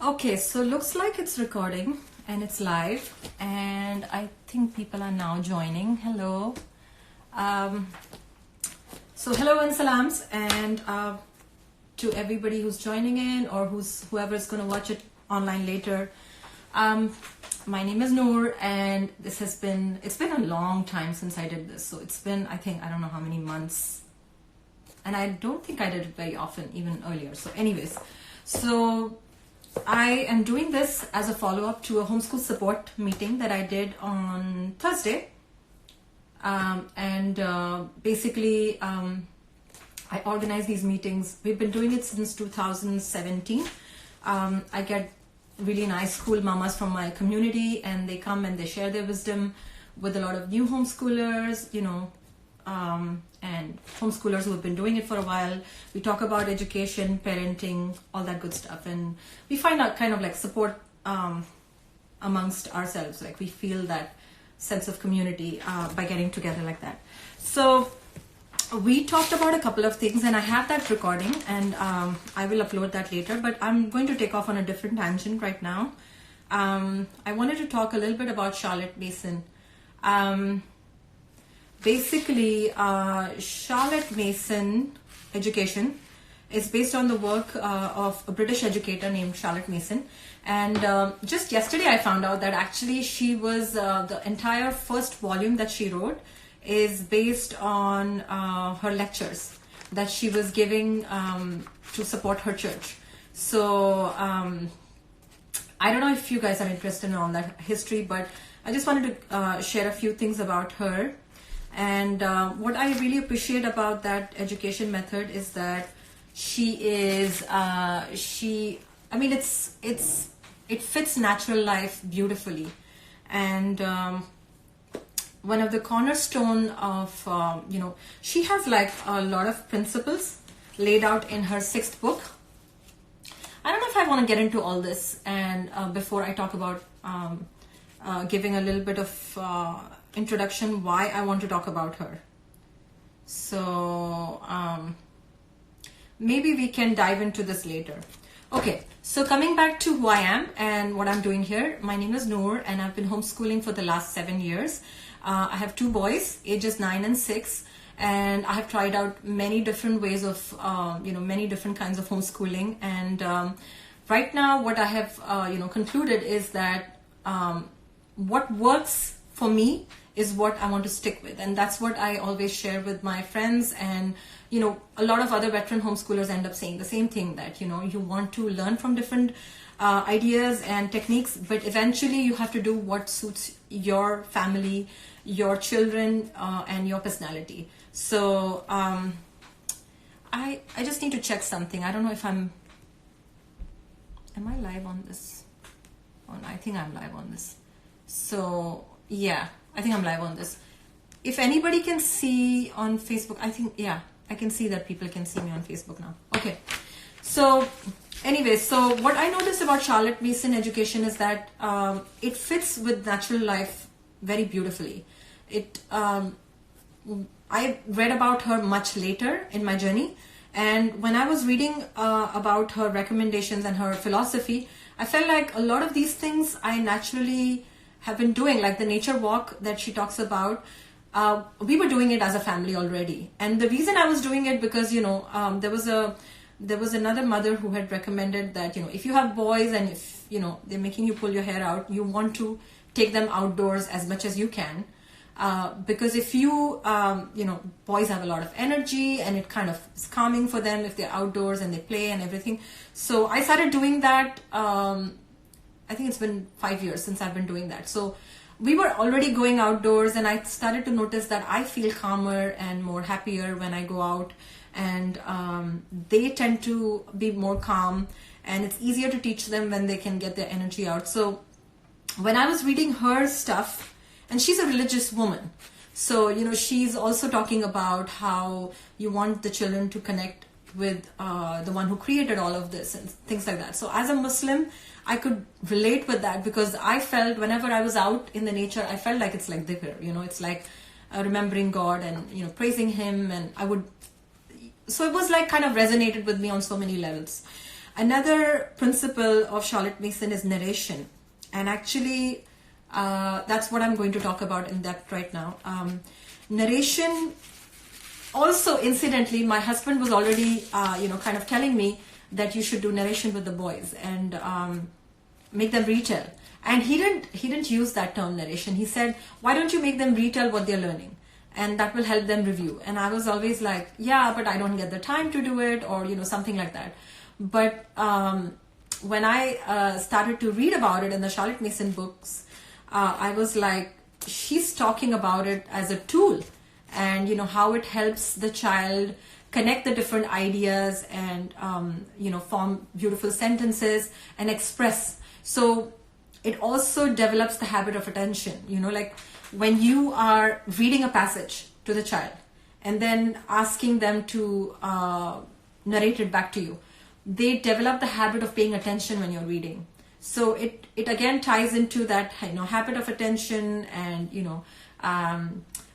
Okay, so looks like it's recording and it's live, and I think people are now joining. Hello. So hello and salams, and to everybody who's joining in or whoever is going to watch it online later. My name is Noor, and it's been a long time since I did this. So it's been, I don't know how many months, and I don't think I did it very often, even earlier. So anyways, so I am doing this as a follow-up to a homeschool support meeting that I did on Thursday. Basically, I organize these meetings. We've been doing it since 2017. I get really nice, cool mamas from my community, and they come and they share their wisdom with a lot of new homeschoolers, and homeschoolers who have been doing it for a while. We talk about education, parenting, all that good stuff, and we find out kind of like support amongst ourselves. Like we feel that sense of community by getting together like that. So we talked about a couple of things, and I have that recording, and I will upload that later, but I'm going to take off on a different tangent right now. I wanted to talk a little bit about Charlotte Mason. Basically, Charlotte Mason education is based on the work of a British educator named Charlotte Mason. And just yesterday I found out that actually she was, the entire first volume that she wrote is based on her lectures that she was giving to support her church. So I don't know if you guys are interested in all that history, but I just wanted to share a few things about her. And what I really appreciate about that education method is that it fits natural life beautifully. And one of the cornerstone of, she has like a lot of principles laid out in her 6th book. I don't know if I want to get into all this, and before I talk about giving a little bit of introduction why I want to talk about her. So maybe we can dive into this later. Okay, so coming back to who I am and what I'm doing here. My name is Noor, and I've been homeschooling for the last 7 years. I have 2 boys, ages 9 and 6, and I have tried out many different ways of, many different kinds of homeschooling. And right now what I have, concluded is that what works for me is what I want to stick with. And that's what I always share with my friends. And, a lot of other veteran homeschoolers end up saying the same thing, that, you want to learn from different ideas and techniques, but eventually you have to do what suits your family, your children, and your personality. So I just need to check something. I don't know if am I live on this? Oh, no, I think I'm live on this. So yeah, I think I'm live on this. If anybody can see on Facebook, I can see that people can see me on Facebook now. Okay. So anyways, so what I noticed about Charlotte Mason education is that it fits with natural life very beautifully. I read about her much later in my journey, and when I was reading about her recommendations and her philosophy, I felt like a lot of these things I naturally have been doing, like the nature walk that she talks about. We were doing it as a family already, and the reason I was doing it because there was another mother who had recommended that if you have boys and if they're making you pull your hair out, you want to take them outdoors as much as you can, because if you boys have a lot of energy, and it kind of is calming for them if they're outdoors and they play and everything. So I started doing that. I think it's been 5 years since I've been doing that. So we were already going outdoors, and I started to notice that I feel calmer and more happier when I go out, and they tend to be more calm, and it's easier to teach them when they can get their energy out. So when I was reading her stuff, and she's a religious woman, so she's also talking about how you want the children to connect with the one who created all of this and things like that. So as a Muslim, I could relate with that, because I felt whenever I was out in the nature, I felt like it's like dhikr, it's like remembering God and praising him, and so it was like kind of resonated with me on so many levels. Another principle of Charlotte Mason is narration. And actually, that's what I'm going to talk about in depth right now. Narration, also incidentally, my husband was already, kind of telling me that you should do narration with the boys and make them retell. And he didn't use that term narration. He said, why don't you make them retell what they're learning? And that will help them review. And I was always like, yeah, but I don't get the time to do it, or, something like that. But when I started to read about it in the Charlotte Mason books, I was like, she's talking about it as a tool, and how it helps the child connect the different ideas and form beautiful sentences and express. So it also develops the habit of attention. Like when you are reading a passage to the child and then asking them to narrate it back to you, they develop the habit of paying attention when you're reading. So it again ties into that habit of attention, and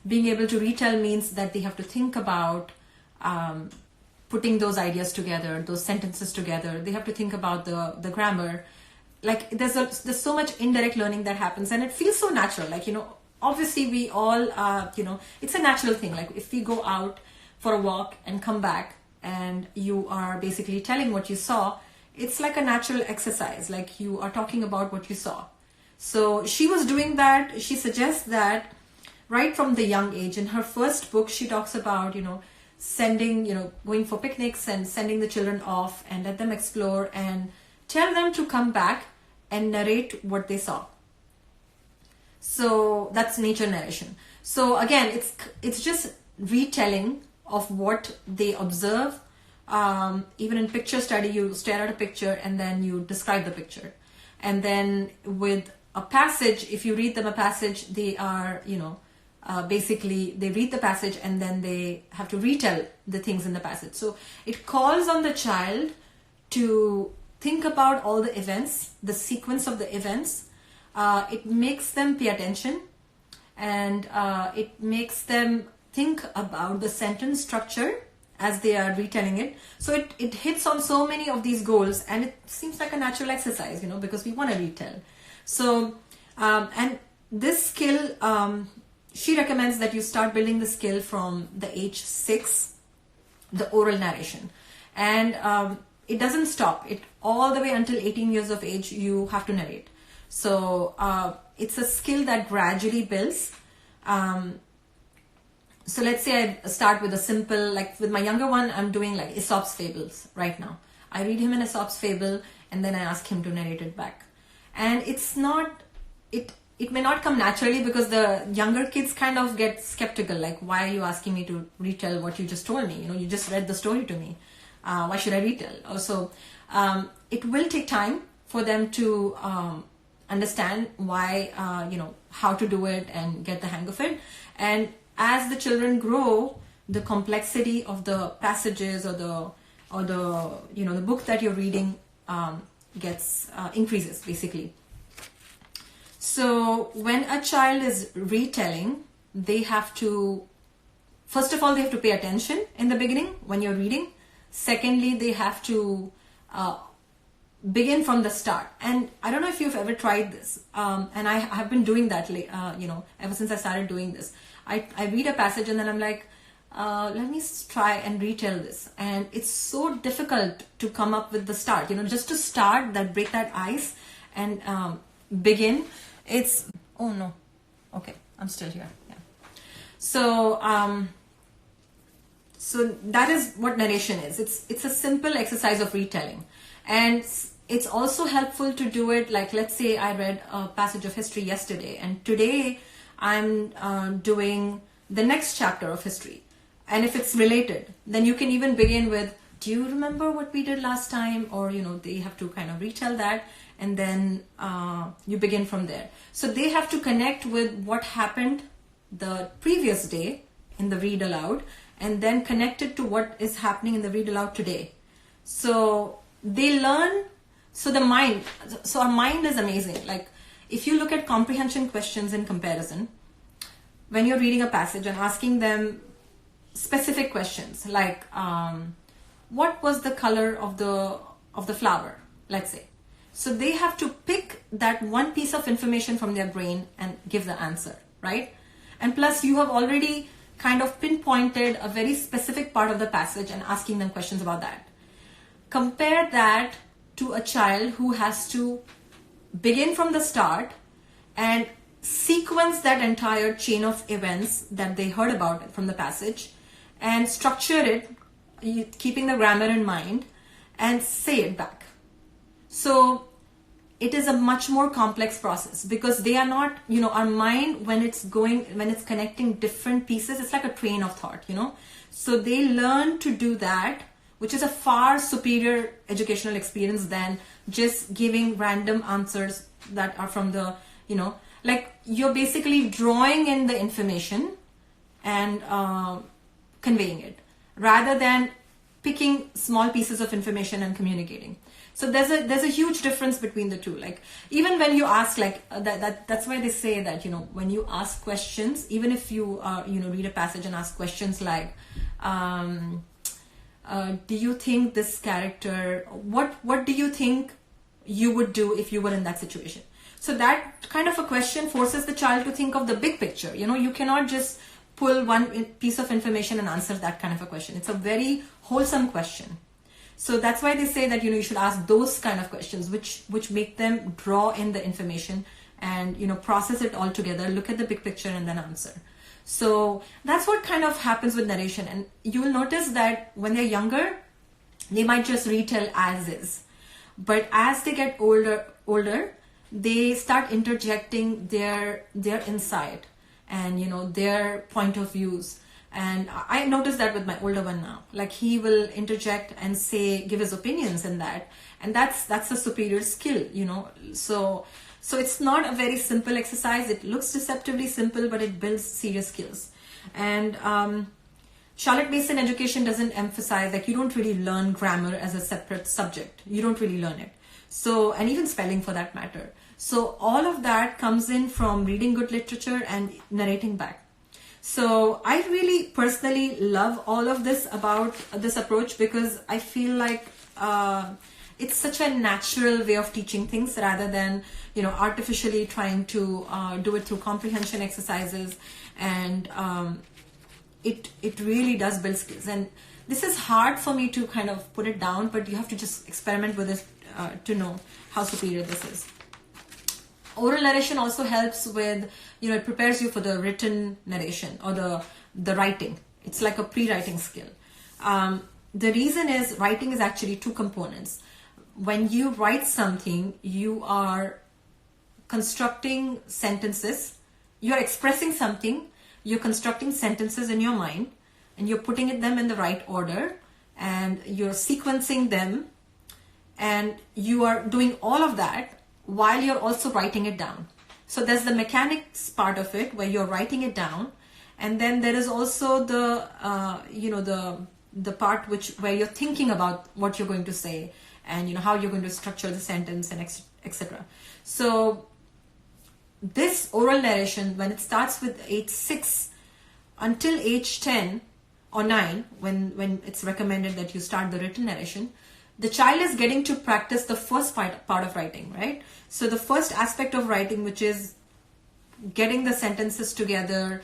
being able to retell means that they have to think about putting those ideas together, those sentences together. They have to think about the grammar. Like there's so much indirect learning that happens, and it feels so natural. Like obviously we all it's a natural thing. Like if we go out for a walk and come back, and you are basically telling what you saw, it's like a natural exercise. Like you are talking about what you saw. So she was doing that. She suggests that right from the young age. In her first book, she talks about, sending, going for picnics and sending the children off and let them explore and tell them to come back and narrate what they saw. So that's nature narration. So again, it's just retelling of what they observe. Even in picture study, you stare at a picture and then you describe the picture. And then with a passage, if you read them a passage, they are, basically they read the passage and then they have to retell the things in the passage. So it calls on the child to think about all the events, the sequence of the events. It makes them pay attention, and it makes them think about the sentence structure as they are retelling it. So it hits on so many of these goals, and it seems like a natural exercise, because we want to retell. So, and this skill, she recommends that you start building the skill from the age 6, the oral narration. And it doesn't stop. It all the way until 18 years of age, you have to narrate. So it's a skill that gradually builds. So let's say I start with a simple, like with my younger one, I'm doing like Aesop's fables right now. I read him an Aesop's fable and then I ask him to narrate it back. And it's not, it may not come naturally, because the younger kids kind of get skeptical, like, why are you asking me to retell what you just told me? You just read the story to me. Why should I retell? Also, it will take time for them to understand why, how to do it and get the hang of it. And as the children grow, the complexity of the passages or the book that you're reading gets increases basically. So when a child is retelling, they have to, first of all, they have to pay attention in the beginning when you're reading. Secondly, they have to begin from the start. And I don't know if you've ever tried this, and I have been doing that, ever since I started doing this. I read a passage and then I'm like, let me try and retell this. And it's so difficult to come up with the start, just to start that, break that ice and begin. It's, oh no, okay, I'm still here. Yeah. So, so that is what narration is. It's a simple exercise of retelling. And it's also helpful to do it, like, let's say I read a passage of history yesterday, and today I'm doing the next chapter of history. And if it's related, then you can even begin with, do you remember what we did last time? Or, they have to kind of retell that, and then you begin from there. So they have to connect with what happened the previous day in the read aloud, and then connect it to what is happening in the read aloud today. So they learn, so our mind is amazing. Like, if you look at comprehension questions in comparison, when you're reading a passage and asking them specific questions like, what was the color of of the flower, let's say. So they have to pick that one piece of information from their brain and give the answer, right? And plus you have already kind of pinpointed a very specific part of the passage and asking them questions about that. Compare that to a child who has to begin from the start and sequence that entire chain of events that they heard about from the passage and structure it, keeping the grammar in mind, and say it back. So it is a much more complex process because they are not, our mind, when it's connecting different pieces, it's like a train of thought, So they learn to do that, which is a far superior educational experience than just giving random answers that are from the, like you're basically drawing in the information and conveying it rather than picking small pieces of information and communicating. So there's a huge difference between the two. Like even when you ask, like that's why they say that, when you ask questions, even if you read a passage and ask questions like, do you think this character, what do you think you would do if you were in that situation? So that kind of a question forces the child to think of the big picture. You cannot just pull one piece of information and answer that kind of a question. It's a very wholesome question. So that's why they say that, you should ask those kind of questions, which make them draw in the information and, process it all together, look at the big picture and then answer. So that's what kind of happens with narration. And you will notice that when they're younger, they might just retell as is. But as they get older, they start interjecting their insight and, their point of views. And I noticed that with my older one now. Like he will interject and give his opinions in that. And that's a superior skill, So it's not a very simple exercise. It looks deceptively simple, but it builds serious skills. And Charlotte-based education doesn't emphasize, like you don't really learn grammar as a separate subject. You don't really learn it. So, and even spelling for that matter. So all of that comes in from reading good literature and narrating back. So I really personally love all of this about this approach because I feel like it's such a natural way of teaching things rather than, artificially trying to do it through comprehension exercises. And it really does build skills. And this is hard for me to kind of put it down, but you have to just experiment with it to know how superior this is. Oral narration also helps with, it prepares you for the written narration or the writing. It's like a pre-writing skill. The reason is writing is actually two components. When you write something, you are constructing sentences. You're expressing something. You're constructing sentences in your mind and you're putting them in the right order and you're sequencing them and you are doing all of that while you're also writing it down. So there's the mechanics part of it where you're writing it down, and then there is also the the part where you're thinking about what you're going to say and how you're going to structure the sentence and etc. So this oral narration, when it starts with age 6 until age 10 or 9, when it's recommended that you start the written narration, the child is getting to practice the first part of writing, right? So the first aspect of writing, which is getting the sentences together,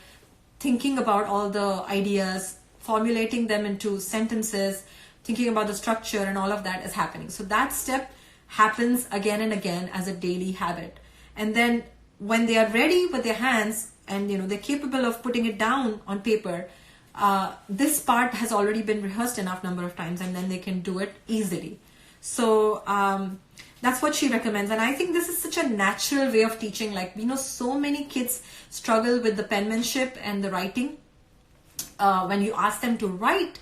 thinking about all the ideas, formulating them into sentences, thinking about the structure and all of that is happening. So that step happens again and again as a daily habit. And then when they are ready with their hands and they're capable of putting it down on paper, this part has already been rehearsed enough number of times and then they can do it easily. So that's what she recommends. And I think this is such a natural way of teaching. Like, so many kids struggle with the penmanship and the writing. When you ask them to write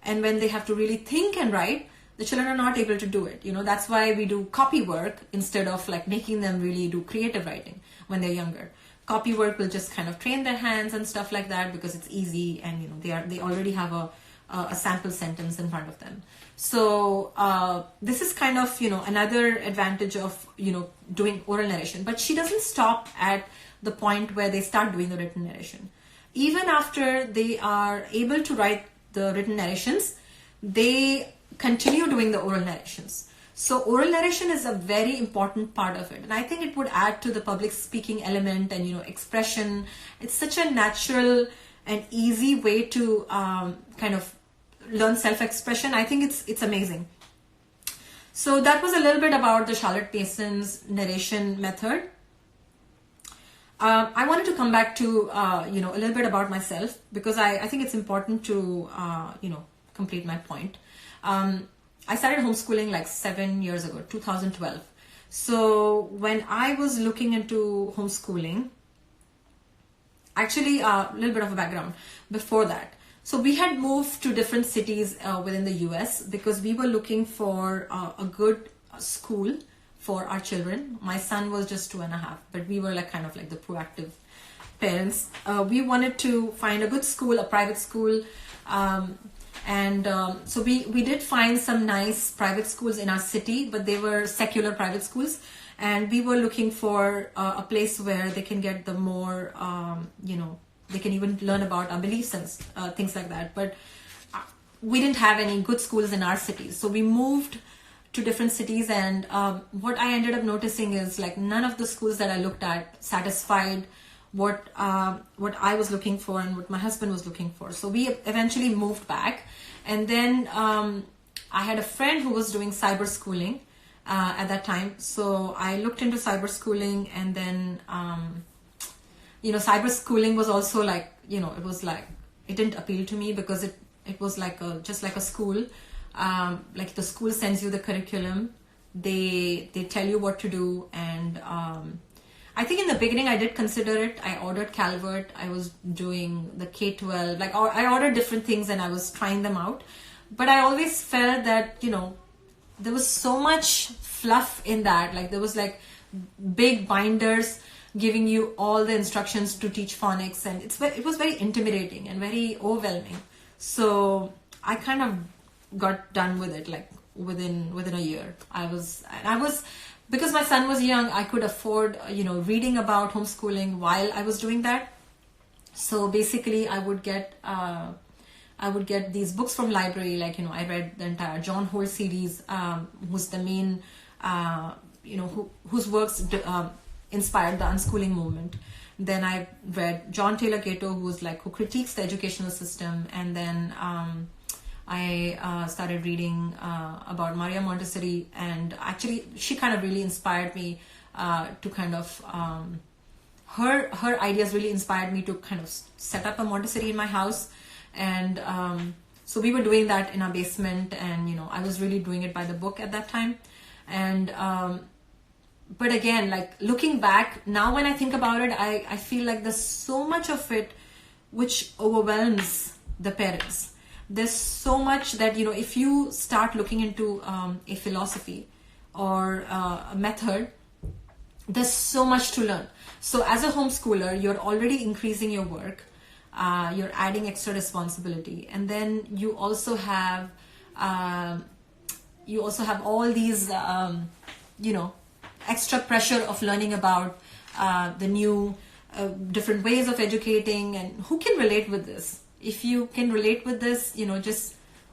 and when they have to really think and write, the children are not able to do it. That's why we do copy work instead of like making them really do creative writing when they're younger. Copy work will just kind of train their hands and stuff like that because it's easy and they already have a sample sentence in front of them. So this is kind of another advantage of doing oral narration. But she doesn't stop at the point where they start doing the written narration. Even after they are able to write the written narrations, they continue doing the oral narrations. So oral narration is a very important part of it, and I think it would add to the public speaking element and expression. It's such a natural and easy way to kind of learn self-expression. I think it's amazing. So that was a little bit about the Charlotte Mason's narration method. I wanted to come back to a little bit about myself, because I think it's important to complete my point. I started homeschooling like 7 years ago, 2012. So when I was looking into homeschooling, actually a little bit of a background before that. So we had moved to different cities within the US because we were looking for a good school for our children. My son was just 2.5, but we were kind of like the proactive parents. We wanted to find a good school, a private school. So we did find some nice private schools in our city, but they were secular private schools. And we were looking for a place where they can get the more, they can even learn about our beliefs and things like that. But we didn't have any good schools in our cities. So we moved to different cities, and what I ended up noticing is like none of the schools that I looked at satisfied what I was looking for and what my husband was looking for. So we eventually moved back, and then I had a friend who was doing cyber schooling at that time. So I looked into cyber schooling, and then cyber schooling was also like, it was like, it didn't appeal to me because it was like just like a school. Like the school sends you the curriculum, they tell you what to do, and I think in the beginning I did consider it. I ordered Calvert, I was doing the K-12, like I ordered different things and I was trying them out, but I always felt that there was so much fluff in that. Like there was like big binders giving you all the instructions to teach phonics, and it was very intimidating and very overwhelming. So I kind of got done with it like within a year. I was because my son was young, I could afford reading about homeschooling while I was doing that. So basically I would get these books from library, like I read the entire John Holt series, who's the main whose works inspired the unschooling movement. Then I read John Taylor Gatto, who critiques the educational system, and then I started reading about Maria Montessori, and actually she kind of really inspired me to kind of her ideas really inspired me to kind of set up a Montessori in my house. And so we were doing that in our basement, and I was really doing it by the book at that time. And but again, like looking back now, when I think about it, I feel like there's so much of it which overwhelms the parents. There's so much that if you start looking into a philosophy or a method, there's so much to learn. So as a homeschooler, you're already increasing your work, you're adding extra responsibility, and then you also have all these extra pressure of learning about the new different ways of educating. And who can relate with this? If you can relate with this,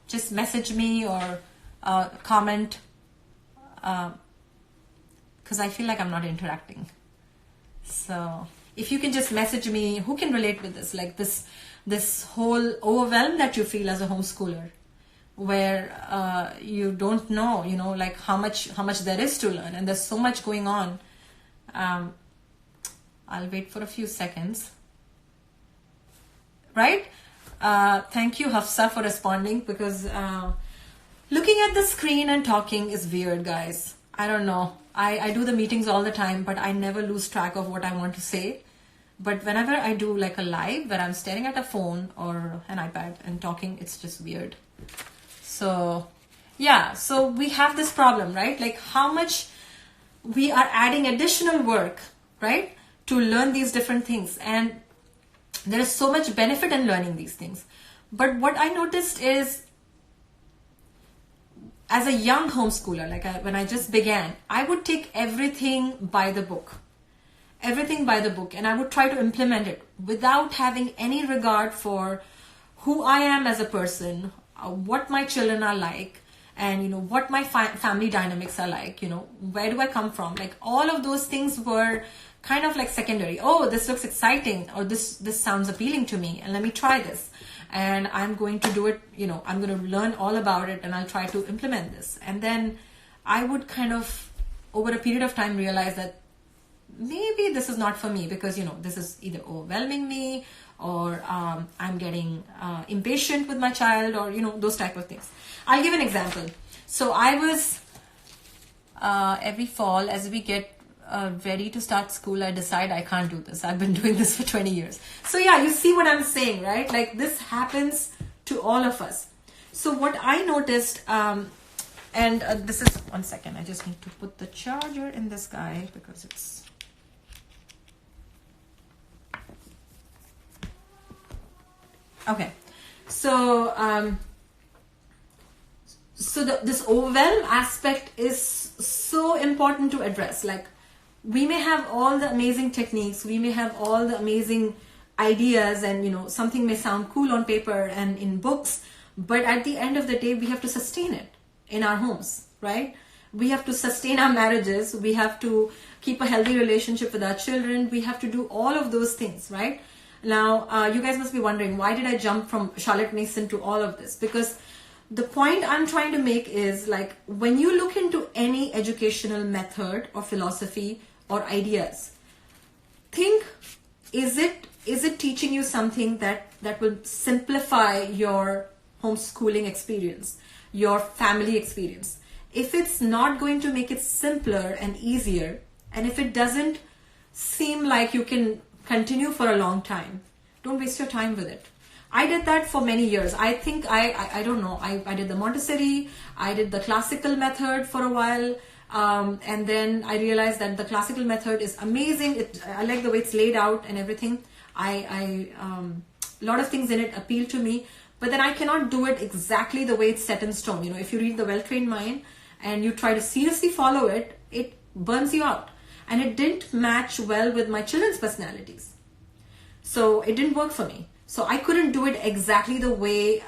just message me or comment, because I feel like I'm not interacting. So if you can just message me, who can relate with this? Like this whole overwhelm that you feel as a homeschooler, where you don't know, like how much there is to learn, and there's so much going on. I'll wait for a few seconds. Right? Thank you, Hafsa, for responding, because looking at the screen and talking is weird, guys. I don't know. I do the meetings all the time, but I never lose track of what I want to say. But whenever I do like a live where I'm staring at a phone or an iPad and talking, it's just weird. So yeah, so we have this problem, right? Like how much we are adding additional work, right, to learn these different things. And there is so much benefit in learning these things. But what I noticed is, as a young homeschooler, when I just began, I would take everything by the book. And I would try to implement it without having any regard for who I am as a person, what my children are like, and what my family dynamics are like, where do I come from, like all of those things were kind of like secondary. Oh, this looks exciting, or this sounds appealing to me, and let me try this, and I'm going to do it, I'm going to learn all about it, and I'll try to implement this. And then I would kind of over a period of time realize that maybe this is not for me, because this is either overwhelming me, or I'm getting impatient with my child, or those type of things. I'll give an example. So I was every fall, as we get ready to start school, I decide I can't do this. I've been doing this for 20 years. So yeah, you see what I'm saying, right? Like this happens to all of us. So what I noticed, and this is, one second, I just need to put the charger in this guy because it's, okay. So, this overwhelm aspect is so important to address. Like, we may have all the amazing techniques, we may have all the amazing ideas, and something may sound cool on paper and in books, but at the end of the day, we have to sustain it in our homes, right? We have to sustain our marriages, we have to keep a healthy relationship with our children, we have to do all of those things, right? Now, you guys must be wondering, why did I jump from Charlotte Mason to all of this? Because the point I'm trying to make is, like, when you look into any educational method or philosophy or ideas, think, is it teaching you something that will simplify your homeschooling experience, your family experience? If it's not going to make it simpler and easier, and if it doesn't seem like you can continue for a long time, don't waste your time with it. I did that for many years. I think I don't know, I did the Montessori, I did the classical method for a while, and then I realized that the classical method is amazing. I like the way it's laid out and everything. A lot of things in it appeal to me, but then I cannot do it exactly the way it's set in stone. If you read The Well-Trained Mind and you try to seriously follow it, it burns you out. And it didn't match well with my children's personalities. So it didn't work for me. So I couldn't do it exactly the way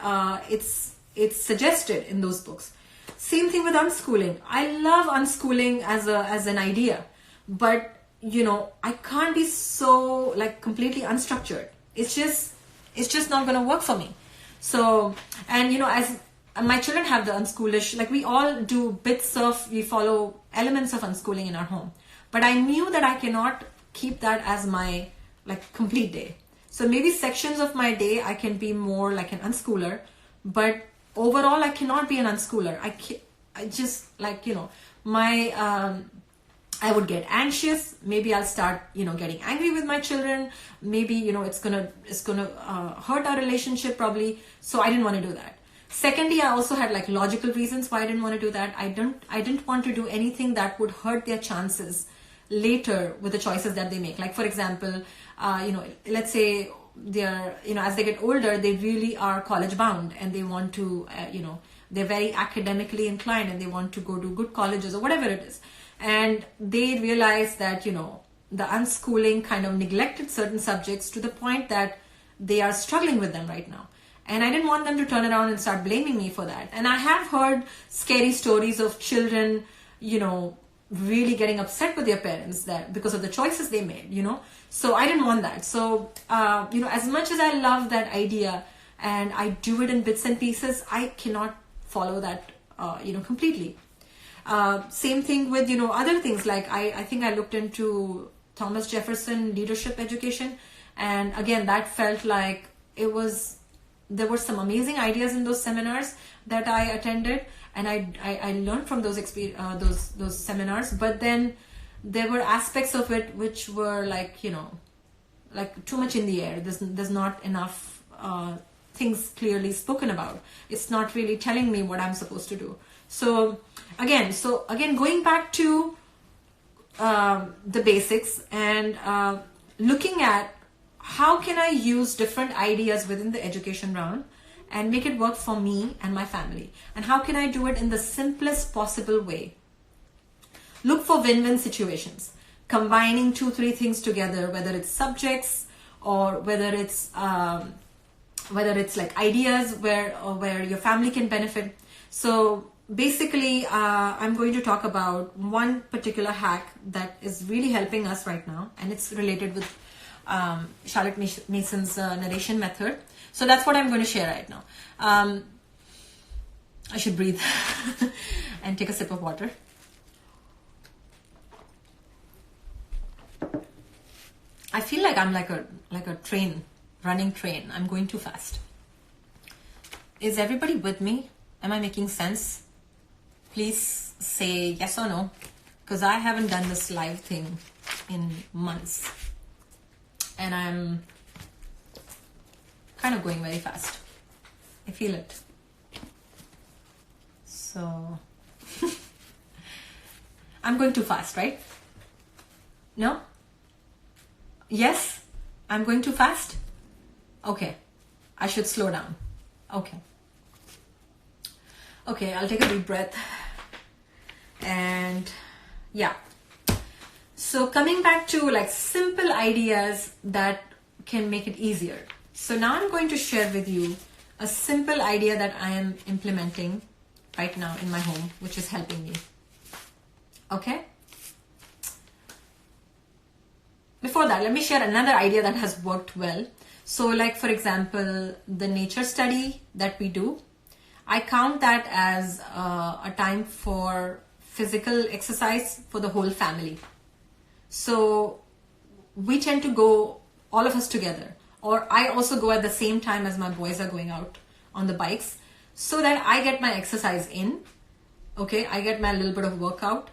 it's suggested in those books. Same thing with unschooling. I love unschooling as an idea, but I can't be so like completely unstructured. It's just not going to work for me. So, and as my children have the unschoolish, like we all do we follow elements of unschooling in our home. But I knew that I cannot keep that as my like complete day. So maybe sections of my day I can be more like an unschooler, but overall I cannot be an unschooler. I just like, I would get anxious. Maybe I'll start, getting angry with my children. Maybe, it's gonna hurt our relationship probably. So I didn't want to do that. Secondly, I also had like logical reasons why I didn't want to do that. I didn't want to do anything that would hurt their chances later with the choices that they make. Like for example, let's say they're, as they get older, they really are college bound and they want to, they're very academically inclined and they want to go to good colleges or whatever it is. And they realize that, the unschooling kind of neglected certain subjects to the point that they are struggling with them right now. And I didn't want them to turn around and start blaming me for that. And I have heard scary stories of children, really getting upset with their parents that because of the choices they made, So I didn't want that. So, as much as I love that idea and I do it in bits and pieces, I cannot follow that, completely. Same thing with, other things. Like I think I looked into Thomas Jefferson leadership education. And again, that felt like there were some amazing ideas in those seminars that I attended, and I learned from those seminars. But then there were aspects of it which were like, like too much in the air. There's not enough things clearly spoken about. It's not really telling me what I'm supposed to do. So again, going back to the basics and looking at how can I use different ideas within the education realm and make it work for me and my family? And how can I do it in the simplest possible way? Look for win-win situations, combining 2-3 things together, whether it's subjects or whether it's like ideas where your family can benefit. So basically, I'm going to talk about one particular hack that is really helping us right now, and it's related with Charlotte Mason's narration method. So that's what I'm going to share right now. I should breathe and take a sip of water. I feel like I'm like a train, running train. I'm going too fast. Is everybody with me? Am I making sense? Please say yes or no, because I haven't done this live thing in months, and I'm kind of going very fast. I feel it. So I'm going too fast, right? No? Yes? I'm going too fast? Okay. I should slow down. Okay. Okay, I'll take a deep breath. And yeah. So coming back to like simple ideas that can make it easier. So now I'm going to share with you a simple idea that I am implementing right now in my home, which is helping me. Okay? Before that, let me share another idea that has worked well. So like, for example, the nature study that we do, I count that as a time for physical exercise for the whole family. So we tend to go, all of us together, or I also go at the same time as my boys are going out on the bikes, so that I get my exercise in. Okay, I get my little bit of workout.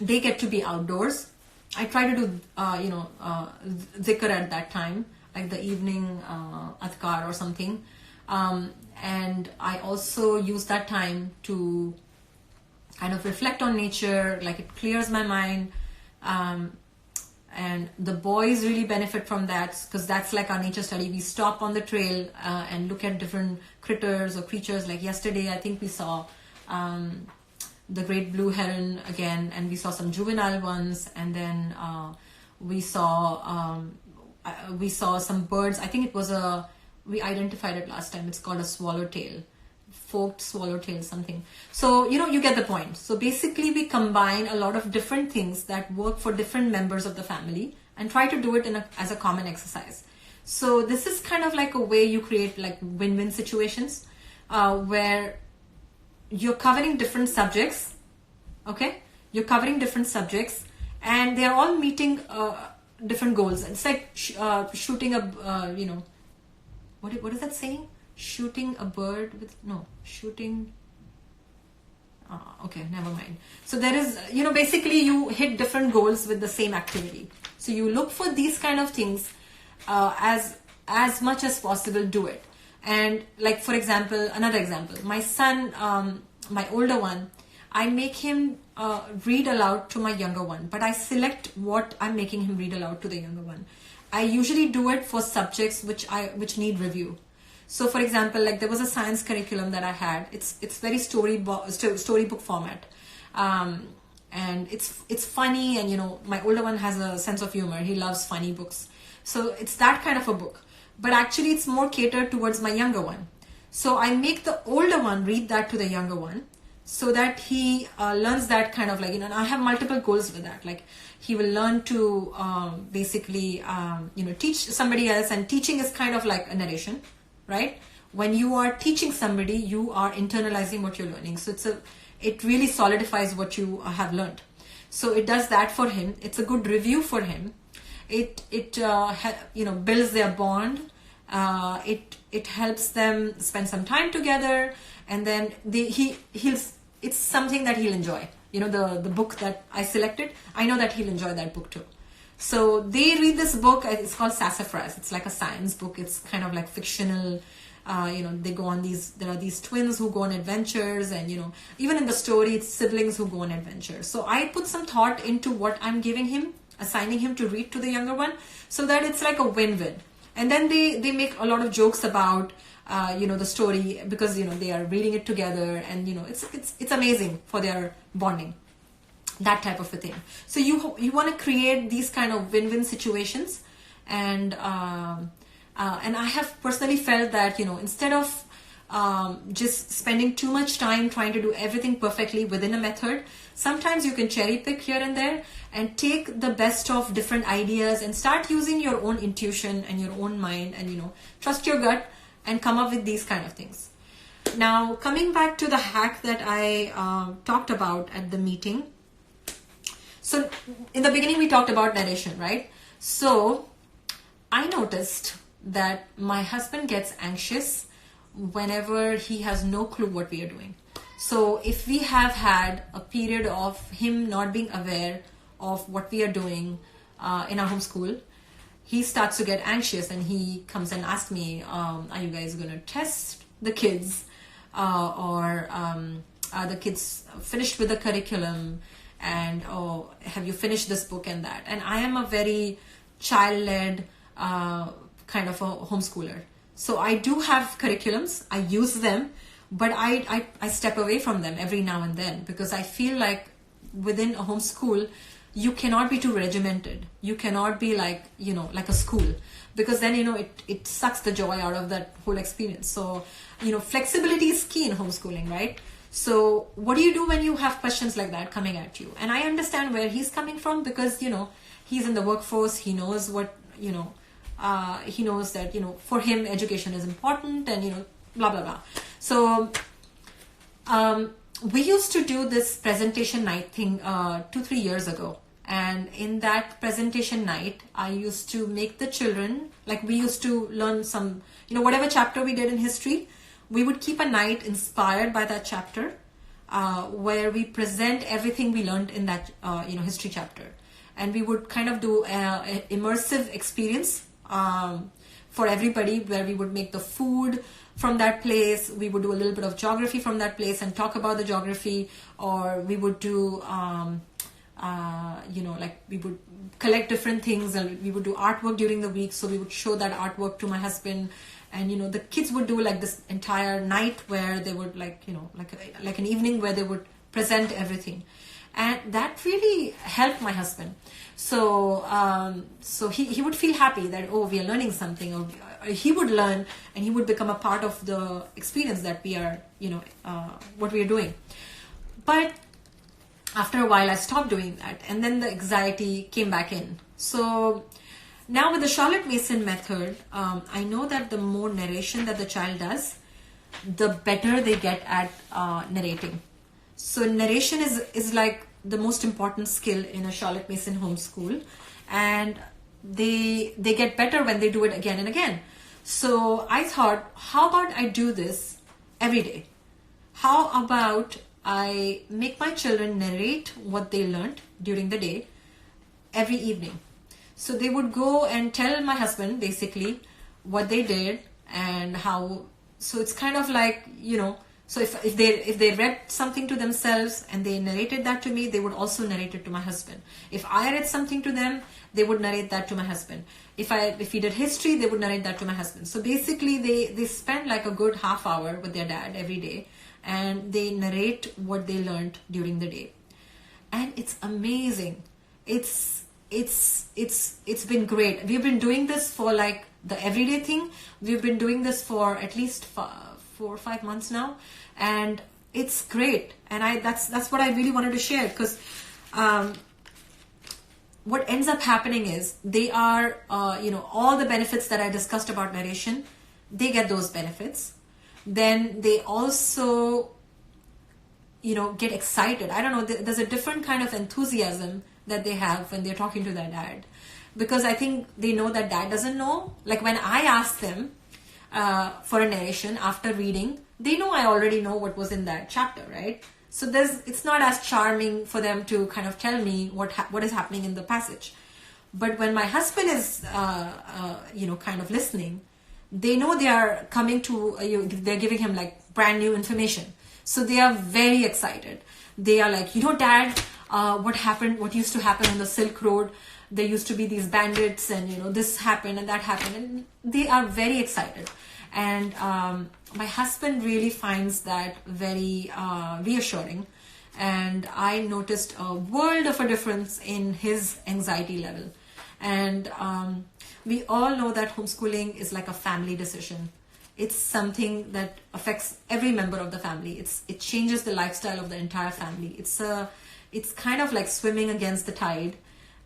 They get to be outdoors. I try to do, zikr at that time, like the evening adhkar or something. And I also use that time to kind of reflect on nature, like it clears my mind. And the boys really benefit from that, because that's like our nature study. We stop on the trail and look at different critters or creatures. Like yesterday, I think we saw the great blue heron again, and we saw some juvenile ones, and then we saw some birds. I think it was we identified it last time. It's called a swallowtail, forked swallowtail something. So, you get the point. So basically we combine a lot of different things that work for different members of the family and try to do it as a common exercise. So this is kind of like a way you create like win-win situations where you're covering different subjects. Okay, you're covering different subjects, and they're all meeting different goals. It's like shooting a what is that saying? Shooting a bird with shooting. Okay, never mind. So there is, basically you hit different goals with the same activity. So you look for these kind of things as much as possible. Do it. And like, for example, another example, my son, my older one, I make him read aloud to my younger one, but I select what I'm making him read aloud to the younger one. I usually do it for subjects which need review. So for example, like there was a science curriculum that I had. It's very storybook format. And it's funny, and my older one has a sense of humor. He loves funny books. So it's that kind of a book. But actually it's more catered towards my younger one. So I make the older one read that to the younger one, so that he learns that kind of like, and I have multiple goals with that. Like he will learn to basically, teach somebody else, and teaching is kind of like a narration, right? When you are teaching somebody, you are internalizing what you're learning. So it really solidifies what you have learned. So it does that for him. It's a good review for him. It builds their bond. It helps them spend some time together, and then it's something that he'll enjoy. The book that I selected, I know that he'll enjoy that book too. So they read this book. It's called Sassafras. It's like a science book. It's kind of like fictional. They go on there are these twins who go on adventures, and even in the story, it's siblings who go on adventures. So I put some thought into what I'm giving him, assigning him to read to the younger one, so that it's like a win-win. And then they make a lot of jokes about the story, because they are reading it together, and it's amazing for their bonding, that type of a thing. So you want to create these kind of win-win situations, and I have personally felt that instead of just spending too much time trying to do everything perfectly within a method. Sometimes you can cherry pick here and there and take the best of different ideas and start using your own intuition and your own mind, and trust your gut and come up with these kind of things. Now, coming back to the hack that I talked about at the meeting. So in the beginning we talked about narration, right? So I noticed that my husband gets anxious whenever he has no clue what we are doing. So if we have had a period of him not being aware of what we are doing in our homeschool, he starts to get anxious and he comes and asks me, are you guys going to test the kids? Or are the kids finished with the curriculum? And have you finished this book and that? And I am a very child-led kind of a homeschooler. So I do have curriculums, I use them, but I step away from them every now and then, because I feel like within a homeschool, you cannot be too regimented. You cannot be like a school, because then, it sucks the joy out of that whole experience. So, flexibility is key in homeschooling, right? So what do you do when you have questions like that coming at you? And I understand where he's coming from, because, he's in the workforce. He knows what, he knows that, for him, education is important, and, blah, blah, blah. So, we used to do this presentation night thing 2-3 years ago. And in that presentation night, I used to make the children, like we used to learn some, whatever chapter we did in history, we would keep a night inspired by that chapter, where we present everything we learned in that, history chapter. And we would kind of do an immersive experience for everybody, where we would make the food from that place. We would do a little bit of geography from that place and talk about the geography, or we would do, we would collect different things, and we would do artwork during the week. So we would show that artwork to my husband, and the kids would do like this entire night where they would like an evening where they would present everything. And that really helped my husband. So he would feel happy that, we are learning something, or he would learn and he would become a part of the experience that we are, what we are doing. But after a while, I stopped doing that, and then the anxiety came back in. So now with the Charlotte Mason method, I know that the more narration that the child does, the better they get at narrating. So narration is like the most important skill in a Charlotte Mason homeschool, and they get better when they do it again and again. So I thought, how about I do this every day? How about I make my children narrate what they learned during the day every evening? So they would go and tell my husband basically what they did and how. So it's kind of like, so if they read something to themselves and they narrated that to me, they would also narrate it to my husband. If I read something to them, they would narrate that to my husband. If we did history, they would narrate that to my husband. So basically they spend like a good half hour with their dad every day, and they narrate what they learned during the day. And it's amazing. It's been great. We've been doing this for like the everyday thing. We've been doing this for at least 4 or 5 months now, and it's great. And that's what I really wanted to share, because what ends up happening is they are all the benefits that I discussed about narration, they get those benefits. Then they also get excited. I don't know, there's a different kind of enthusiasm that they have when they're talking to their dad, because I think they know that dad doesn't know. Like when I ask them for a narration after reading, they know I already know what was in that chapter, right? So it's not as charming for them to kind of tell me what is happening in the passage. But when my husband is kind of listening, they know they are coming to they're giving him like brand new information. So they are very excited. They are like, Dad, what used to happen on the Silk Road? There used to be these bandits, and this happened and that happened, and they are very excited. And my husband really finds that very reassuring, and I noticed a world of a difference in his anxiety level. And we all know that homeschooling is like a family decision. it's something that affects every member of the family. It changes the lifestyle of the entire family. It's kind of like swimming against the tide,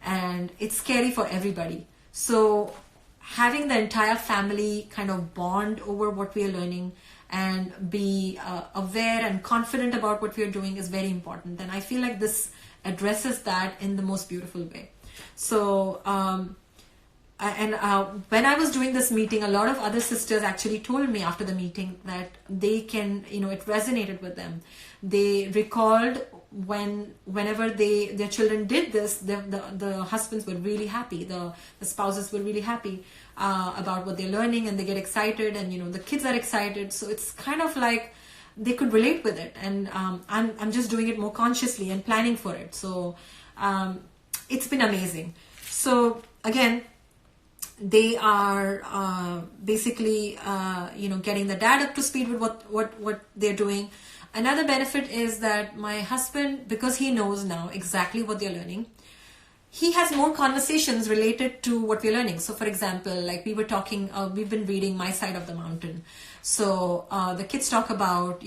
and it's scary for everybody. So having the entire family kind of bond over what we are learning and be aware and confident about what we are doing is very important. And I feel like this addresses that in the most beautiful way. So when I was doing this meeting, a lot of other sisters actually told me after the meeting that they can, it resonated with them. They recalled whenever their children did this, the husbands were really happy, the spouses were really happy about what they're learning, and they get excited, and the kids are excited. So it's kind of like they could relate with it, and I'm just doing it more consciously and planning for it. So it's been amazing. So again, they are basically getting the dad up to speed with what they're doing. Another benefit is that my husband, because he knows now exactly what they're learning, he has more conversations related to what we're learning. So for example, like we were talking, we've been reading My Side of the Mountain. So the kids talk about,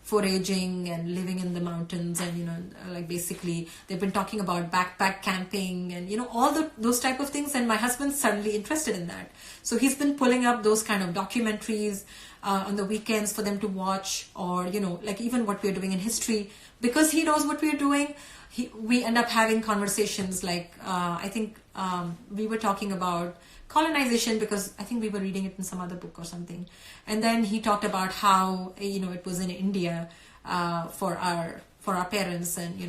foraging and living in the mountains, and like basically they've been talking about backpack camping and all those type of things, and my husband's suddenly interested in that. So he's been pulling up those kind of documentaries on the weekends for them to watch, or like even what we're doing in history, because he knows what we're doing. We end up having conversations like I think we were talking about colonization, because I think we were reading it in some other book or something, and then he talked about how it was in India for our parents, and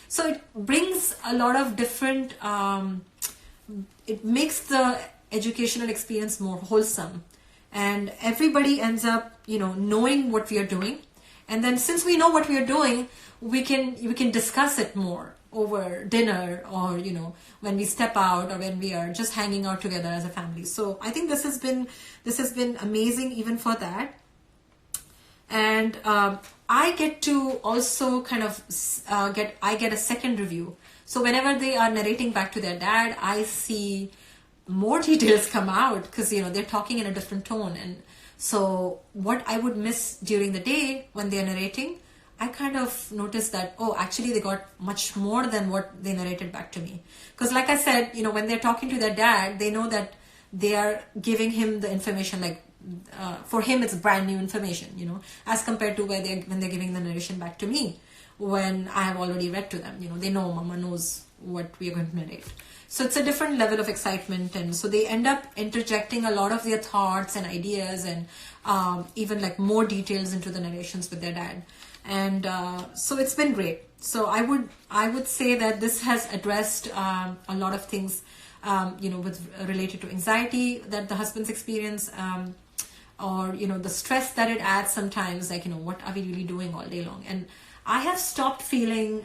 so it brings a lot of different it makes the educational experience more wholesome, and everybody ends up knowing what we are doing. And then since we know what we are doing, we can discuss it more over dinner, or when we step out, or when we are just hanging out together as a family. So I think this has been amazing even for that. And I get to also kind of get a second review. So whenever they are narrating back to their dad, I see more details come out, because they're talking in a different tone. And so what I would miss during the day when they're narrating, I kind of noticed that, oh, actually they got much more than what they narrated back to me. Because like I said, when they're talking to their dad, they know that they are giving him the information, like for him it's brand new information, as compared to when they're giving the narration back to me, when I have already read to them. They know Mama knows what we are going to narrate. So it's a different level of excitement, and so they end up interjecting a lot of their thoughts and ideas, and even like more details into the narrations with their dad. And so it's been great. So I would say that this has addressed a lot of things, with related to anxiety that the husbands experience, or the stress that it adds sometimes. Like what are we really doing all day long? And I have stopped feeling,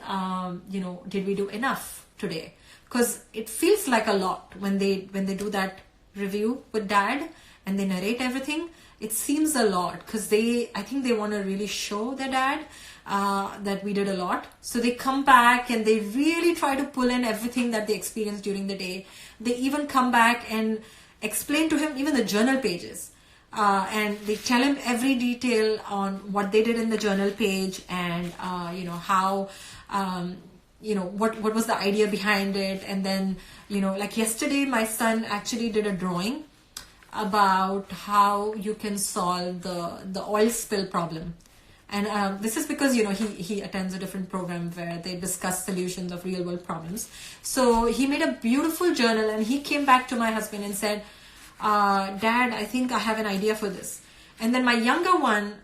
did we do enough today? Because it feels like a lot when they do that review with dad and they narrate everything. It seems a lot, because I think they want to really show their dad that we did a lot. So they come back and they really try to pull in everything that they experienced during the day. They even come back and explain to him even the journal pages. And they tell him every detail on what they did in the journal page, and how what was the idea behind it. And then like yesterday my son actually did a drawing about how you can solve the oil spill problem. And this is because he attends a different program where they discuss solutions of real world problems. So he made a beautiful journal, and he came back to my husband and said, Dad, I think I have an idea for this. And then my younger one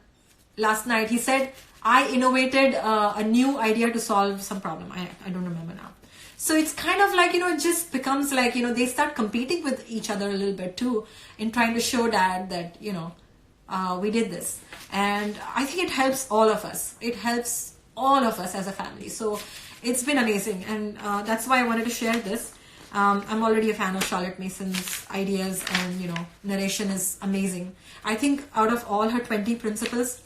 last night, he said, I innovated a new idea to solve some problem. I don't remember now. So it's kind of like, it just becomes like, they start competing with each other a little bit too, in trying to show dad that, we did this. And I think it helps all of us. It helps all of us as a family. So it's been amazing. And that's why I wanted to share this. I'm already a fan of Charlotte Mason's ideas, and, narration is amazing. I think out of all her 20 principles,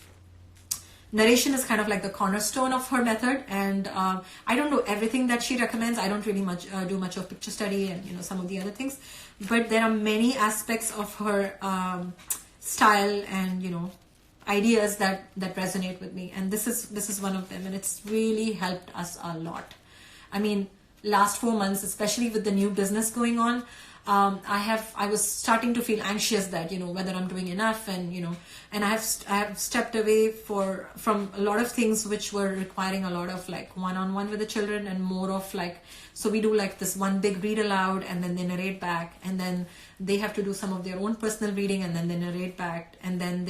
narration is kind of like the cornerstone of her method. And I don't know everything that she recommends. I don't really do much of picture study and some of the other things, but there are many aspects of her style and, you know, ideas that resonate with me, and this is one of them, and it's really helped us a lot. I mean, last 4 months, especially with the new business going on, I was starting to feel anxious that, you know, whether I'm doing enough, and, you know, and I have stepped away from a lot of things which were requiring a lot of like one-on-one with the children, and more of like, so we do like this one big read aloud, and then they narrate back, and then they have to do some of their own personal reading, and then they narrate back, and then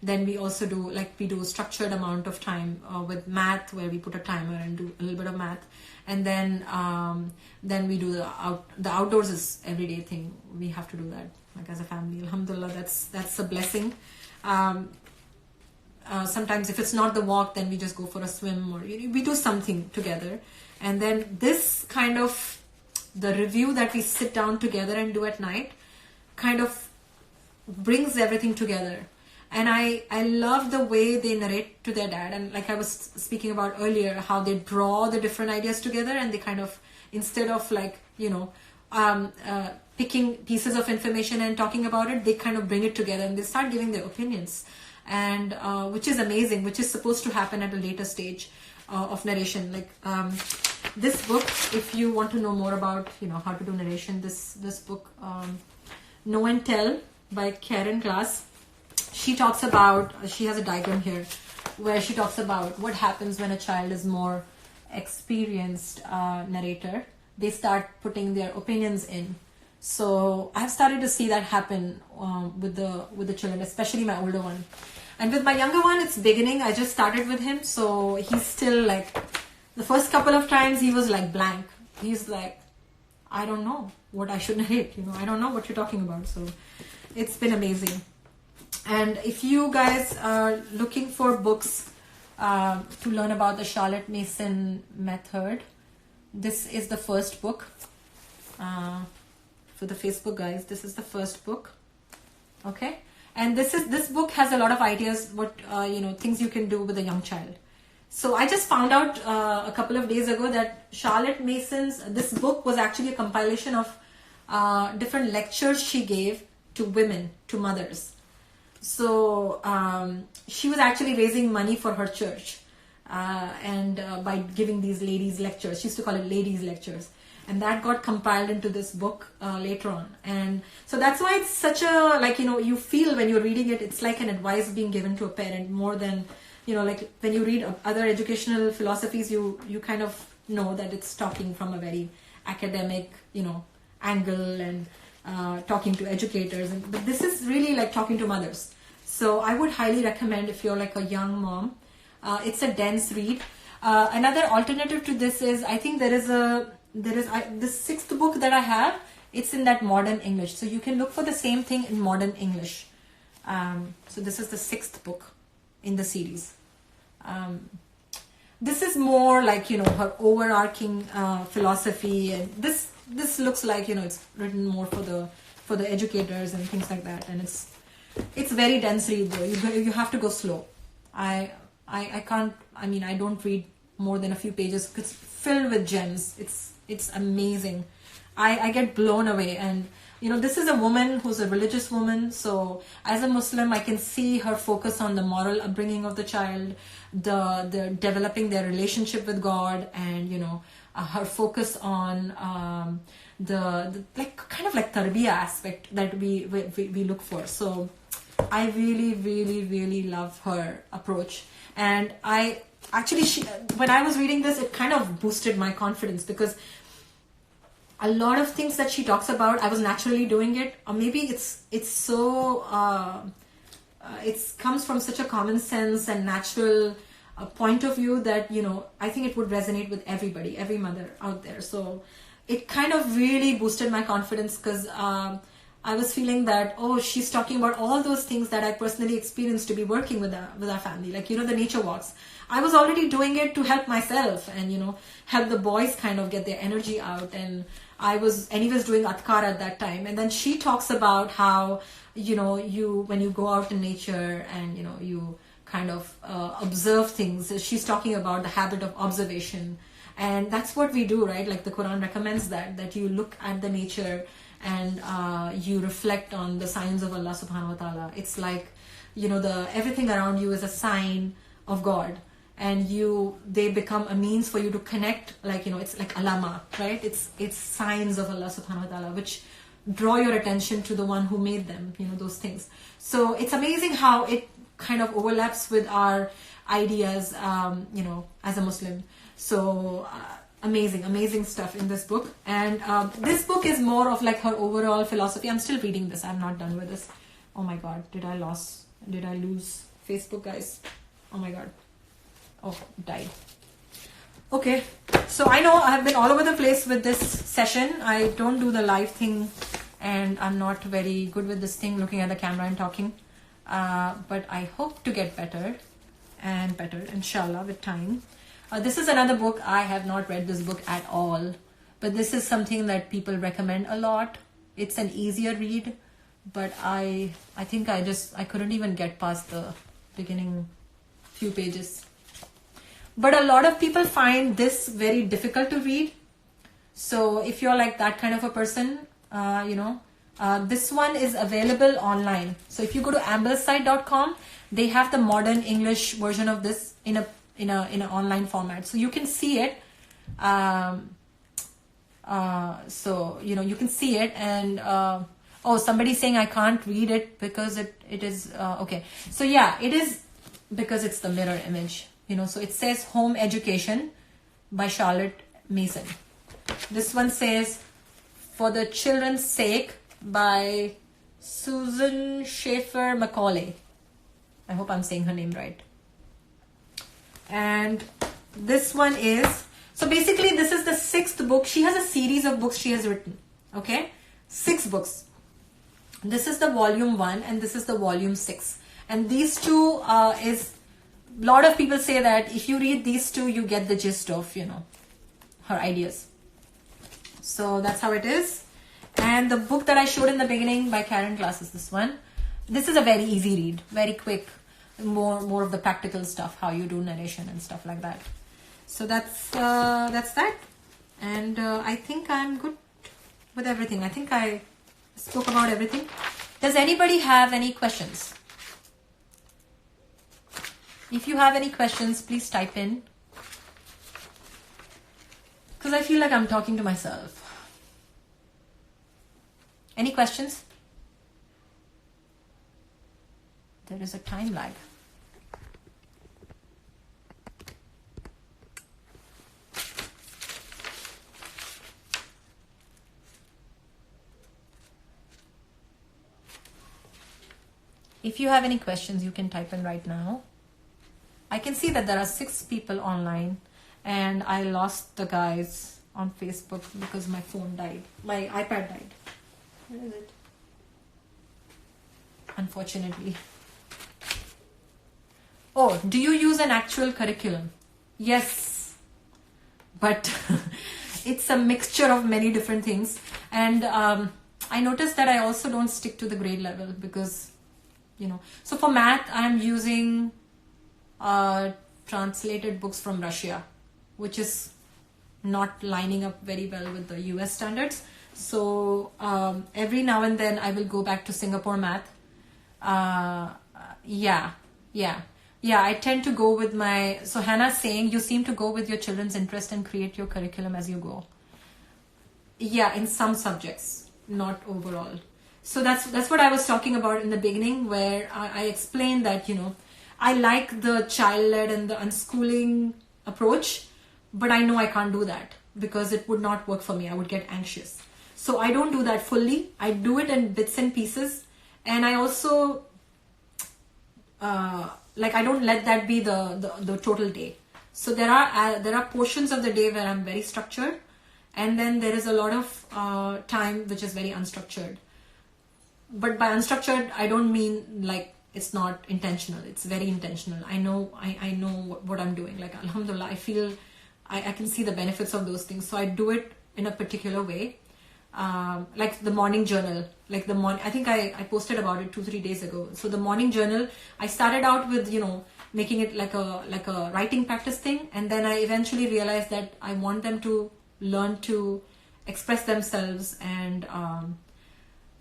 then we also do like, we do a structured amount of time with math, where we put a timer and do a little bit of math, and then we do the outdoors is everyday thing. We have to do that like as a family. Alhamdulillah, that's a blessing. Sometimes if it's not the walk, then we just go for a swim, or we do something together. And then this kind of, the review that we sit down together and do at night kind of brings everything together. And I love the way they narrate to their dad. And like I was speaking about earlier, how they draw the different ideas together, and they kind of, instead of like, you know, picking pieces of information and talking about it, they kind of bring it together and they start giving their opinions. And which is amazing, which is supposed to happen at a later stage of narration. Like this book, if you want to know more about, you know, how to do narration, this book, Know and Tell by Karen Glass, she talks about, she has a diagram here where she talks about what happens when a child is more experienced narrator. They start putting their opinions in. So I've started to see that happen with the children, especially my older one. And with my younger one, it's beginning. I just started with him, so he's still like, the first couple of times he was like blank. He's like, I don't know what I should narrate, you know, I don't know what you're talking about. So it's been amazing. And if you guys are looking for books to learn about the Charlotte Mason method, this is the first book. For the Facebook guys, this is the first book. Okay, and this book has a lot of ideas, what you know, things you can do with a young child. So I just found out a couple of days ago that Charlotte Mason's, this book was actually a compilation of different lectures she gave to women, to mothers. So she was actually raising money for her church, and by giving these ladies lectures. She used to call it ladies lectures, and that got compiled into this book later on. And so that's why it's such a, like, you know, you feel when you're reading it, it's like an advice being given to a parent, more than, you know, like when you read other educational philosophies, you kind of know that it's talking from a very academic, you know, angle, and talking to educators, but this is really like talking to mothers. So I would highly recommend, if you're like a young mom. It's a dense read. Another alternative to this is, I think there is this sixth book that I have, it's in that modern English, so you can look for the same thing in modern English. So this is the sixth book in the series. This is more like, you know, her overarching philosophy, and this looks like, you know, it's written more for the educators and things like that, and it's very dense read though. You have to go slow. I can't, I mean, I don't read more than a few pages. It's filled with gems. It's amazing. I get blown away. And you know, this is a woman who's a religious woman, so as a Muslim I can see her focus on the moral upbringing of the child, the developing their relationship with God, and you know, her focus on the like kind of like tarbiyah aspect that we look for. So I really love her approach. And I actually, when I was reading this, it kind of boosted my confidence, because a lot of things that she talks about, I was naturally doing it, or maybe it's so it comes from such a common sense and natural point of view that, you know, I think it would resonate with everybody, every mother out there. So it kind of really boosted my confidence, because I was feeling that, oh, she's talking about all those things that I personally experienced to be working with our family, like, you know, the nature walks. I was already doing it to help myself and, you know, help the boys kind of get their energy out. And I was anyways doing Adhkar at that time. And then she talks about how, you know, when you go out in nature and, you know, you kind of observe things. She's talking about the habit of observation. And that's what we do, right? Like the Quran recommends that you look at the nature and you reflect on the signs of Allah subhanahu wa ta'ala. It's like, everything around you is a sign of God, and they become a means for you to connect, it's like alama, right? It's signs of Allah subhanahu wa ta'ala which draw your attention to the one who made them, those things. So it's amazing how it kind of overlaps with our ideas, as a Muslim. So amazing stuff in this book. And this book is more of like her overall philosophy. I'm still reading this. I'm not done with this. Oh my God, did I lose Facebook, guys? Oh my God. Oh, it died. Okay, so I know I've been all over the place with this session. I don't do the live thing, and I'm not very good with this thing, looking at the camera and talking. But I hope to get better and better, inshallah, with time. This is another book. I have not read this book at all, but this is something that people recommend a lot. It's an easier read, but I think I couldn't even get past the beginning few pages. But a lot of people find this very difficult to read. So if you're like that kind of a person, this one is available online. So if you go to amblesite.com, they have the modern English version of this in an online format. So you can see it. You can see it. And somebody's saying I can't read it because it is okay. So yeah, it is because it's the mirror image. So it says Home Education by Charlotte Mason. This one says For the Children's Sake by Susan Schaefer Macaulay. I hope I'm saying her name right. And this one is, so basically this is the 6th book. She has a series of books she has written. Okay? 6 books. This is the volume 1 and this is the volume 6. And these two is, a lot of people say that if you read these two, you get the gist of, her ideas. So that's how it is. And the book that I showed in the beginning by Karen Glass is this one. This is a very easy read, very quick, more of the practical stuff, how you do narration and stuff like that. So that's that. And I think I'm good with everything. I think I spoke about everything. Does anybody have any questions? If you have any questions, please type in. Because I feel like I'm talking to myself. Any questions? There is a time lag. If you have any questions, you can type in right now. I can see that there are 6 people online, and I lost the guys on Facebook because my phone died. My iPad died. Where is it? Unfortunately. Oh, do you use an actual curriculum? Yes. But it's a mixture of many different things. And I noticed that I also don't stick to the grade level because, So for math, I'm using translated books from Russia, which is not lining up very well with the US standards. So every now and then I will go back to Singapore math. Yeah, I tend to go with so Hannah's saying you seem to go with your children's interest and create your curriculum as you go. Yeah, in some subjects, not overall. So that's what I was talking about in the beginning, where I explained that, I like the child-led and the unschooling approach, but I know I can't do that because it would not work for me. I would get anxious. So I don't do that fully. I do it in bits and pieces. And I also, I don't let that be the total day. So there are portions of the day where I'm very structured. And then there is a lot of time which is very unstructured. But by unstructured, I don't mean it's not intentional. It's very intentional. I know what I'm doing. Alhamdulillah, I feel I can see the benefits of those things. So I do it in a particular way. Like the morning journal, I think I posted about it 2-3 days ago. So the morning journal, I started out with, making it like a writing practice thing. And then I eventually realized that I want them to learn to express themselves and,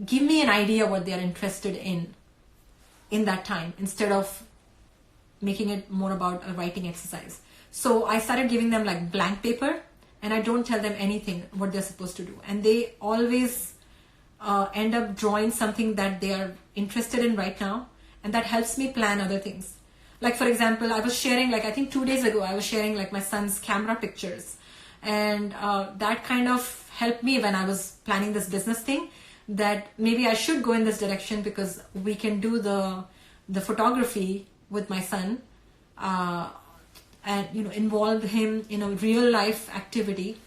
give me an idea what they are interested in that time, instead of making it more about a writing exercise. So I started giving them like blank paper, and I don't tell them anything what they're supposed to do, and they always end up drawing something that they are interested in right now, and that helps me plan other things. Like, for example, I was sharing, like I think 2 days ago, I was sharing like my son's camera pictures, and that kind of helped me when I was planning this business thing, that maybe I should go in this direction, because we can do the photography with my son, and involve him in a real life activity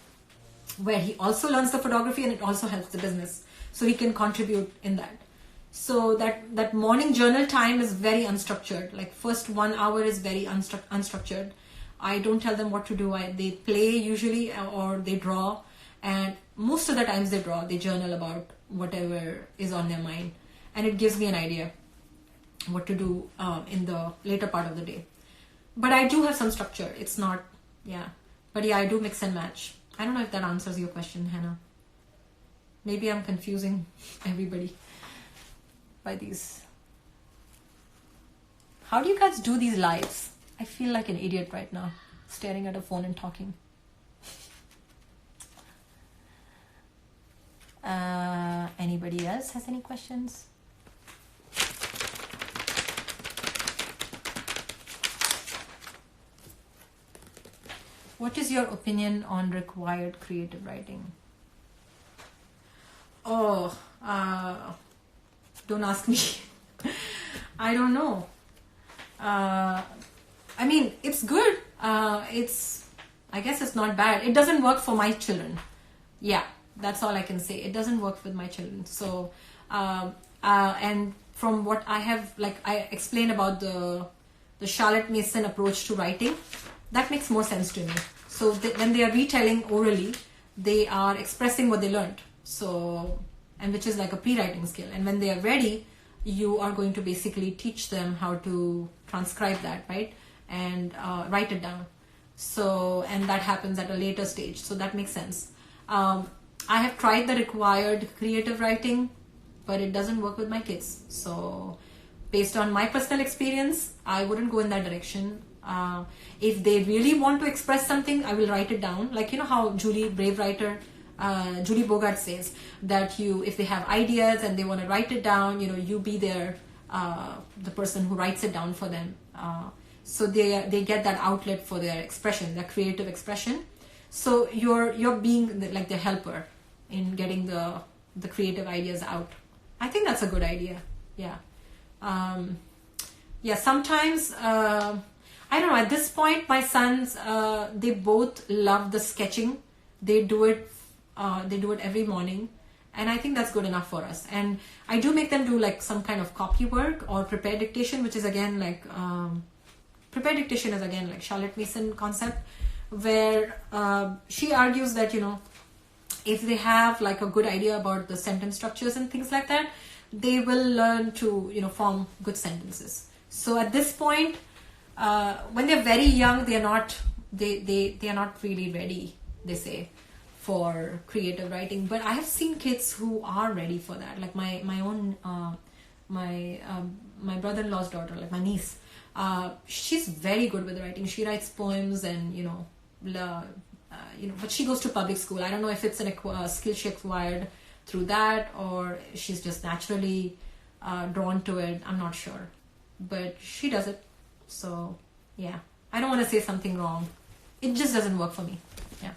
where he also learns the photography and it also helps the business, so he can contribute in that. So that morning journal time is very unstructured. Like first 1 hour is very unstructured. I don't tell them what to do. They play usually, or they draw, and most of the times they draw. They journal about whatever is on their mind, and it gives me an idea what to do in the later part of the day. But I do have some structure. It's not, but I do mix and match. I don't know if that answers your question, Hannah. Maybe I'm confusing everybody by these. How do you guys do these lives? I feel like an idiot right now, staring at a phone and talking. Anybody else has any questions? What is your opinion on required creative writing? Oh, don't ask me. I don't know. I mean, it's good. I guess it's not bad. It doesn't work for my children. Yeah, that's all I can say. It doesn't work with my children. So, and from what I have, like I explained about the Charlotte Mason approach to writing, that makes more sense to me. So when they are retelling orally, they are expressing what they learned. So, and which is like a pre-writing skill. And when they are ready, you are going to basically teach them how to transcribe that, right? And write it down. So, and that happens at a later stage. So that makes sense. I have tried the required creative writing, but it doesn't work with my kids. So based on my personal experience, I wouldn't go in that direction. If they really want to express something, I will write it down. Like, you know how Julie, brave writer, Julie Bogart says that if they have ideas and they want to write it down, you be there, the person who writes it down for them. So they get that outlet for their expression, their creative expression. So you're being like the helper in getting the creative ideas out. I think that's a good idea. Yeah. Sometimes, I don't know, at this point, my sons, they both love the sketching. They do it every morning. And I think that's good enough for us. And I do make them do like some kind of copy work or prepare dictation, which is again like, prepare dictation is again like Charlotte Mason concept, where she argues that, if they have like a good idea about the sentence structures and things like that, they will learn to, form good sentences. So at this point, when they're very young, they are not really ready, they say, for creative writing. But I have seen kids who are ready for that. Like my own my brother-in-law's daughter, like my niece, she's very good with writing. She writes poems and but she goes to public school. I don't know if it's a skill she acquired through that or she's just naturally drawn to it. I'm not sure, but she does it. So yeah, I don't want to say something wrong. It just doesn't work for me. Yeah.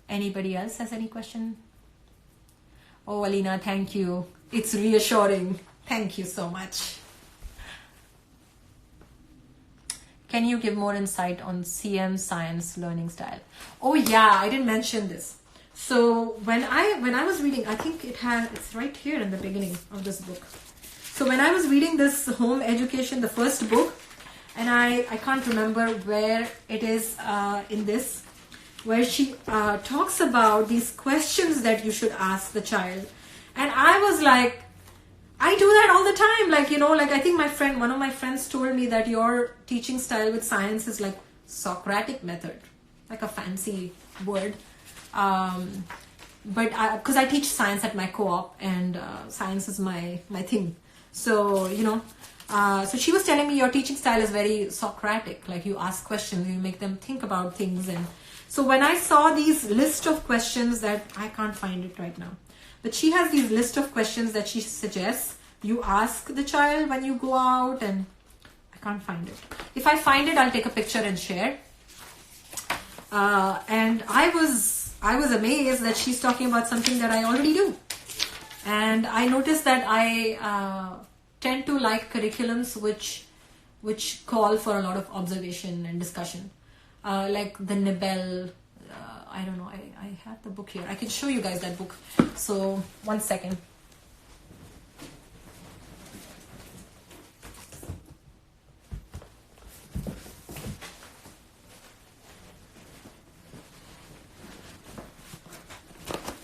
Anybody else has any question? Oh, Alina, thank you. It's reassuring. Thank you so much. Can you give more insight on CM science learning style? Oh yeah, I didn't mention this. So when I was reading, I think it's right here in the beginning of this book. So when I was reading this Home Education, the first book, and I can't remember where it is in this, where she talks about these questions that you should ask the child. And I was like, I do that all the time. Like, I think one of my friends told me that your teaching style with science is like Socratic method, like a fancy word. but because I teach science at my co-op, and science is my thing. So so she was telling me your teaching style is very Socratic. Like you ask questions, you make them think about things. And so when I saw these list of questions, that I can't find it right now, but she has these list of questions that she suggests you ask the child when you go out, and I can't find it. If I find it, I'll take a picture and share. And I was amazed that she's talking about something that I already do. And I noticed that I tend to like curriculums which call for a lot of observation and discussion. Like the Nobel, I don't know, I have the book here. I can show you guys that book. So, one second.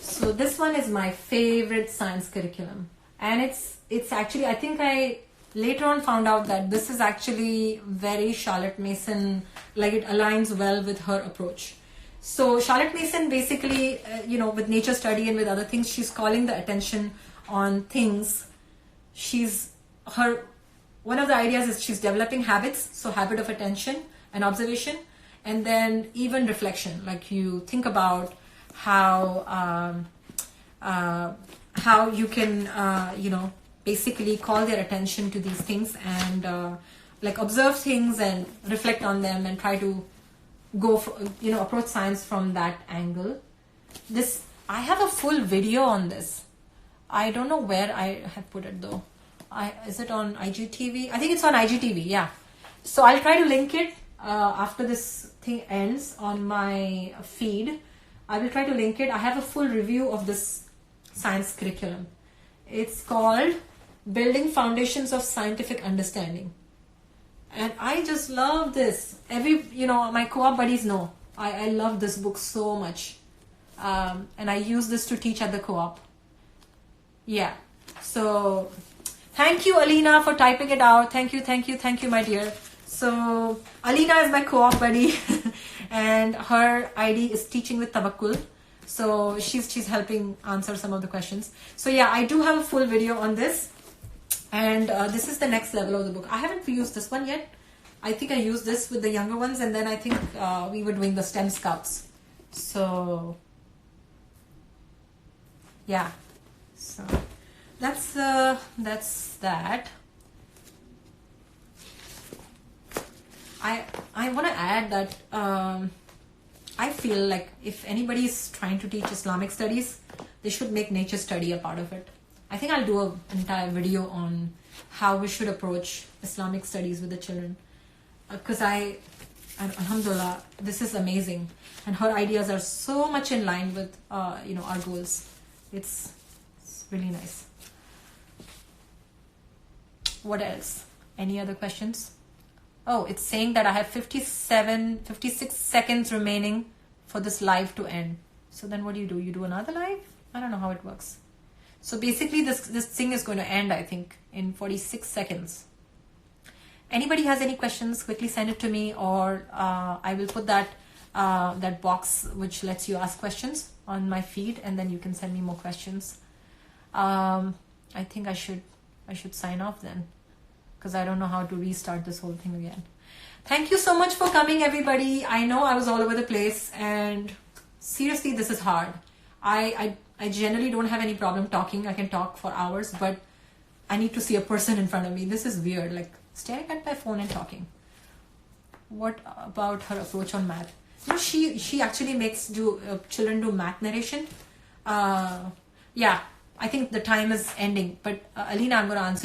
So this one is my favorite science curriculum, and it's actually, I think I later on found out that this is actually very Charlotte Mason, like it aligns well with her approach. So Charlotte Mason basically, with nature study and with other things, she's calling the attention on things. One of the ideas is she's developing habits, so habit of attention and observation, and then even reflection, like you think about how you can basically call their attention to these things, and like observe things and reflect on them and try to go for, approach science from that angle. I have a full video on this. I don't know where I have put it though. Is it on IGTV? I think it's on IGTV, yeah. So I'll try to link it after this thing ends on my feed. I will try to link it. I have a full review of this science curriculum. It's called Building Foundations of Scientific Understanding. And I just love this. My co-op buddies know. I love this book so much. And I use this to teach at the co-op. Yeah. So, thank you, Alina, for typing it out. Thank you, my dear. So, Alina is my co-op buddy. And her ID is Teaching with Tawakkul. So she's helping answer some of the questions. So yeah, I do have a full video on this. And this is the next level of the book. I haven't used this one yet. I think I used this with the younger ones, and then I think we were doing the STEM Scouts. So yeah. So that's that. I want to add that I feel like if anybody is trying to teach Islamic studies, they should make nature study a part of it. I think I'll do an entire video on how we should approach Islamic studies with the children. Because alhamdulillah, this is amazing. And her ideas are so much in line with, our goals. It's really nice. What else? Any other questions? Oh, it's saying that I have 56 seconds remaining for this live to end. So then what do? You do another live? I don't know how it works. So basically this thing is going to end, I think, in 46 seconds. Anybody has any questions, quickly send it to me, or I will put that box which lets you ask questions on my feed, and then you can send me more questions. I think I should sign off then, because I don't know how to restart this whole thing again. Thank you so much for coming, everybody. I know I was all over the place, and seriously, this is hard. I generally don't have any problem talking. I can talk for hours, but I need to see a person in front of me. This is weird, like staring at my phone and talking. What about her approach on math? She actually makes children do math narration. Yeah, I think the time is ending, but Alina, I'm going to answer your